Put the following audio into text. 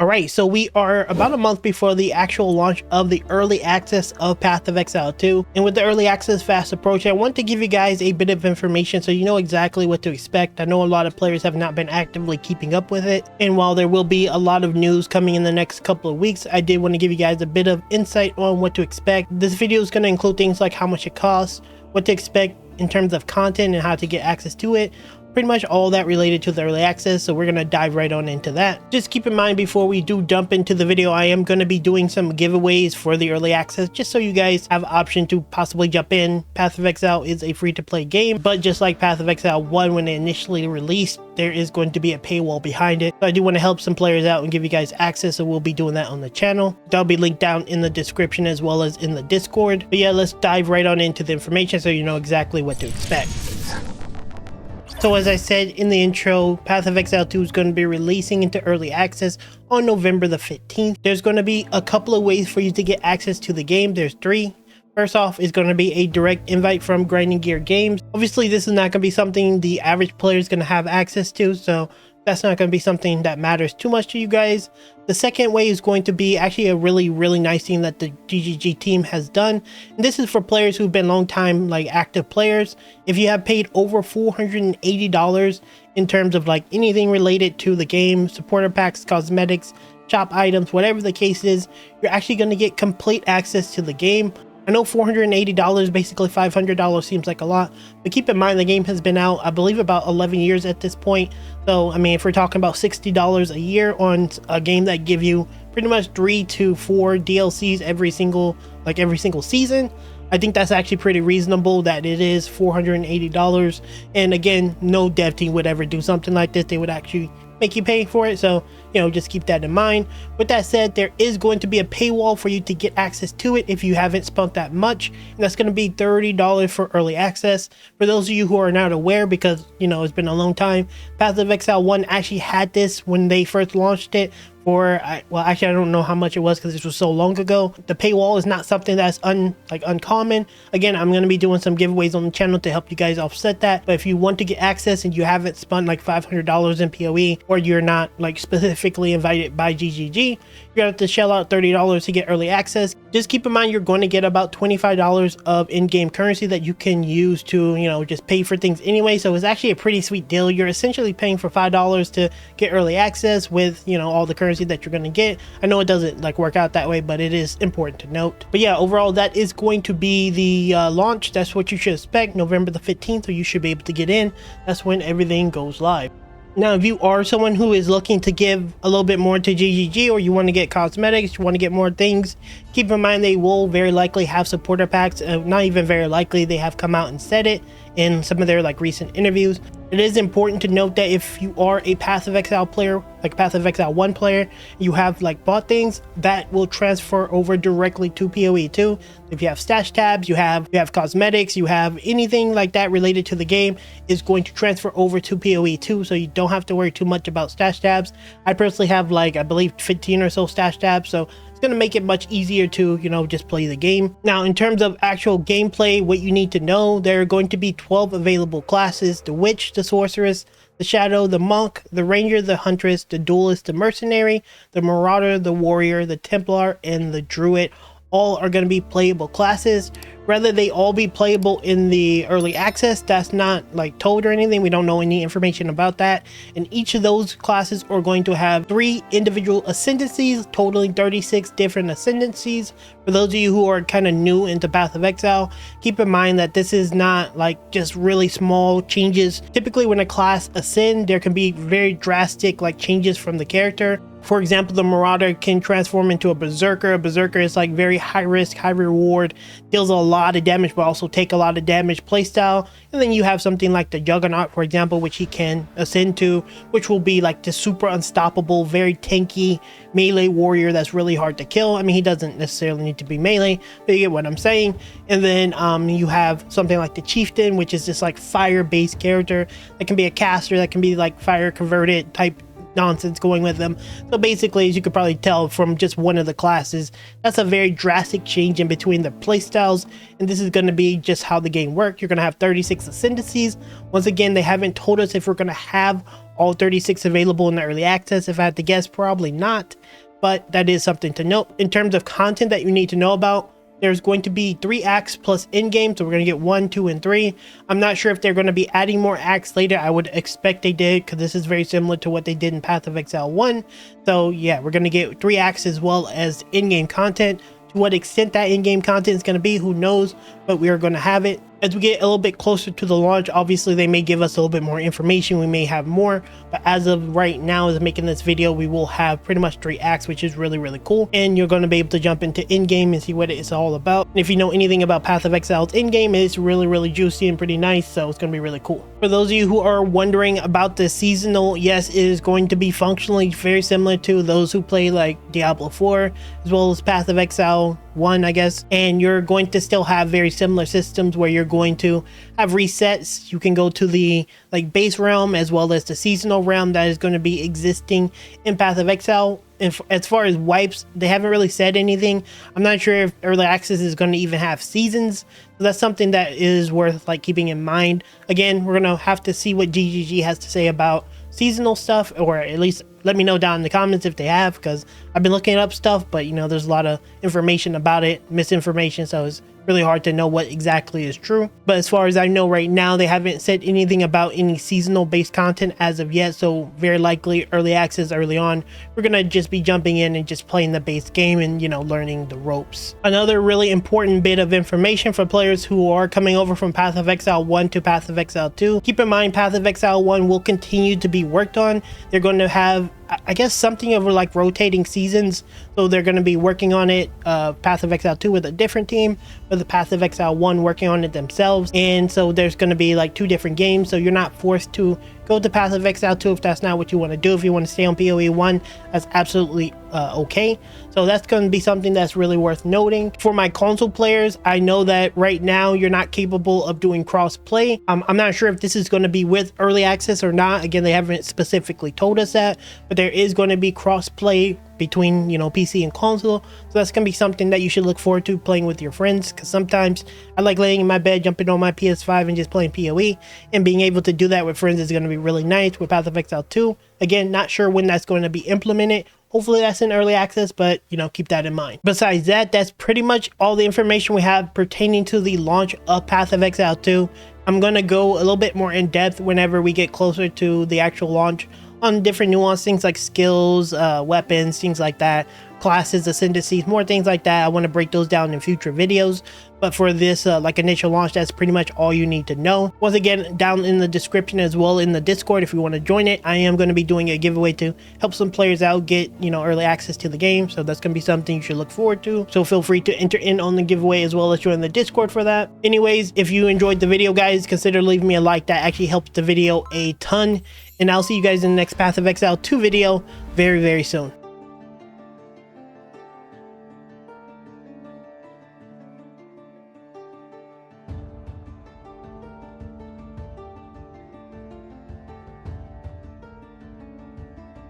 Alright, so we are about a month before the actual launch of the early access of Path of Exile 2. And with the early access fast approach, I want to give you guys a bit of information so you know exactly what to expect. I know a lot of players have not been actively keeping up with it. And while there will be a lot of news coming in the next couple of weeks, I did want to give you guys a bit of insight on what to expect. This video is going to include things like how much it costs, what to expect in terms of content and how to get access to it. Pretty much all that related to the early access, so we're going to dive right on into that. Just keep in mind before we do jump into the video, I am going to be doing some giveaways for the early access just so you guys have an option to possibly jump in. Path of Exile is a free-to-play game, but just like Path of Exile 1 when they initially released, there is going to be a paywall behind it. So I do want to help some players out and give you guys access, so we'll be doing that on the channel. That'll be linked down in the description as well as in the Discord. But yeah, let's dive right on into the information so you know exactly what to expect. So as I said in the intro, Path of Exile 2 is going to be releasing into early access on November the 15th. There's going to be a couple of ways for you to get access to the game. There's three. First off is going to be a direct invite from Grinding Gear Games. Obviously, this is not going to be something the average player is going to have access to, so that's not going to be something that matters too much to you guys. The second way is going to be actually a really nice thing that the GGG team has done. And this is for players who've been long time active players. If you have paid over $480 in terms of anything related to the game, supporter packs, cosmetics, shop items, whatever the case is, you're actually going to get complete access to the game. I know $480, basically $500 seems like a lot, but keep in mind the game has been out, I believe, about 11 years at this point. So, I mean, if we're talking about $60 a year on a game that give you pretty much 3 to 4 DLCs every single season, I think that's actually pretty reasonable that it is $480. And again, no dev team would ever do something like this. They would actually make you pay for it, so just keep that in mind. With that said, there is going to be a paywall for you to get access to it if you haven't spent that much, and that's going to be $30 for early access. For those of you who are not aware, because it's been a long time, Path of Exile 1 actually had this when they first launched it for well, actually I don't know how much it was because this was so long ago. The paywall is not something that's uncommon. Again, I'm going to be doing some giveaways on the channel to help you guys offset that, but if you want to get access and you haven't spent $500 in PoE, or you're not specifically invited by GGG, you're gonna have to shell out $30 to get early access. Just keep in mind you're going to get about $25 of in-game currency that you can use to just pay for things anyway, so it's actually a pretty sweet deal. You're essentially paying for $5 to get early access with all the currency that you're going to get. I know it doesn't work out that way, but it is important to note. But yeah, overall that is going to be the launch. That's what you should expect, November the 15th, or you should be able to get in. That's when everything goes live. Now, if you are someone who is looking to give a little bit more to GGG, or you want to get cosmetics, you want to get more things, keep in mind they will very likely have supporter packs. Not even very likely, they have come out and said it in some of their recent interviews. It is important to note that if you are a Path of Exile player, like Path of Exile 1 player, you have bought things, that will transfer over directly to PoE 2. If you have stash tabs, you have cosmetics, you have anything like that related to the game, is going to transfer over to PoE 2, so you don't have to worry too much about stash tabs. I personally have I believe 15 or so stash tabs, so going to make it much easier to just play the game. Now, in terms of actual gameplay, what you need to know, there are going to be 12 available classes: the Witch, the Sorceress, the Shadow, the Monk, the Ranger, the Huntress, the Duelist, the Mercenary, the Marauder, the Warrior, the Templar, and the Druid. All are going to be playable classes. Whether they all be playable in the early access, that's not told or anything. We don't know any information about that. And each of those classes are going to have 3 individual ascendancies, totaling 36 different ascendancies. For those of you who are kind of new into Path of Exile, keep in mind that this is not just really small changes. Typically when a class ascends, there can be very drastic changes from the character. For example, the Marauder can transform into a Berserker. A Berserker is very high risk, high reward, deals a lot of damage but also take a lot of damage playstyle. And then you have something like the Juggernaut, for example, which he can ascend to, which will be the super unstoppable, very tanky melee warrior that's really hard to kill. I mean, he doesn't necessarily need to be melee, but you get what I'm saying. And then you have something like the Chieftain, which is this fire-based character that can be a caster, that can be fire converted type nonsense going with them. So basically, as you could probably tell from just one of the classes, that's a very drastic change in between the playstyles, and this is going to be just how the game works. You're going to have 36 ascendancies. Once again, they haven't told us if we're going to have all 36 available in the early access? If I had to guess, probably not, but that is something to note. In terms of content that you need to know about, there's going to be 3 acts plus in-game, so we're going to get 1, 2, and 3. I'm not sure if they're going to be adding more acts later. I would expect they did, because this is very similar to what they did in Path of Exile 1. So yeah, we're going to get 3 acts as well as in-game content. To what extent that in-game content is going to be, who knows, but we are going to have it. As we get a little bit closer to the launch, obviously they may give us a little bit more information, we may have more, but as of right now, as I'm making this video, we will have pretty much 3 acts, which is really cool, and you're going to be able to jump into in-game and see what it's all about. And if you know anything about Path of Exile's in-game, it's really juicy and pretty nice, so it's going to be really cool. For those of you who are wondering about the seasonal, yes, it is going to be functionally very similar to those who play like Diablo 4, as well as Path of Exile 1, I guess, and you're going to still have very similar systems where you're going to have resets. You can go to the like base realm as well as the seasonal realm that is going to be existing in Path of Exile. And as far as wipes, they haven't really said anything. I'm not sure if early access is going to even have seasons, so that's something that is worth like keeping in mind. Again, we're gonna have to see what GGG has to say about seasonal stuff, or at least let me know down in the comments if they have, because I've been looking up stuff, but you know, there's a lot of information about it, misinformation, so it's really hard to know what exactly is true. But as far as I know right now, they haven't said anything about any seasonal based content as of yet, so very likely early access early on, we're gonna just be jumping in and just playing the base game and, you know, learning the ropes. Another really important bit of information for players who are coming over from Path of Exile 1 to Path of Exile 2, keep in mind Path of Exile 1 will continue to be worked on. They're going to have, I guess, something over like rotating seasons, so they're going to be working on it, Path of Exile 2 with a different team, but the Path of Exile 1 working on it themselves, and so there's going to be like 2 different games, so you're not forced to go to Path of Exile 2 if that's not what you want to do. If you want to stay on PoE 1, that's absolutely okay. So that's going to be something that's really worth noting. For my console players, I know that right now you're not capable of doing cross-play. I'm not sure if this is going to be with early access or not. Again, they haven't specifically told us that, but there is going to be cross-play between, you know, PC and console, so that's gonna be something that you should look forward to playing with your friends, because sometimes I like laying in my bed, jumping on my PS5 and just playing PoE, and being able to do that with friends is going to be really nice with Path of Exile 2. Again, not sure when that's going to be implemented. Hopefully that's in early access, but you know, keep that in mind. Besides that, that's pretty much all the information we have pertaining to the launch of Path of Exile 2. I'm going to go a little bit more in depth whenever we get closer to the actual launch on different nuanced things like skills, weapons, things like that, classes, ascendancies, more things like that. I want to break those down in future videos, but for this like initial launch, that's pretty much all you need to know. Once again, down in the description as well in the Discord, if you want to join it, I am going to be doing a giveaway to help some players out get, you know, early access to the game, so that's going to be something you should look forward to. So feel free to enter in on the giveaway as well as join the Discord for that. Anyways, if you enjoyed the video, guys, consider leaving me a like. That actually helps the video a ton, and I'll see you guys in the next Path of Exile 2 video very soon.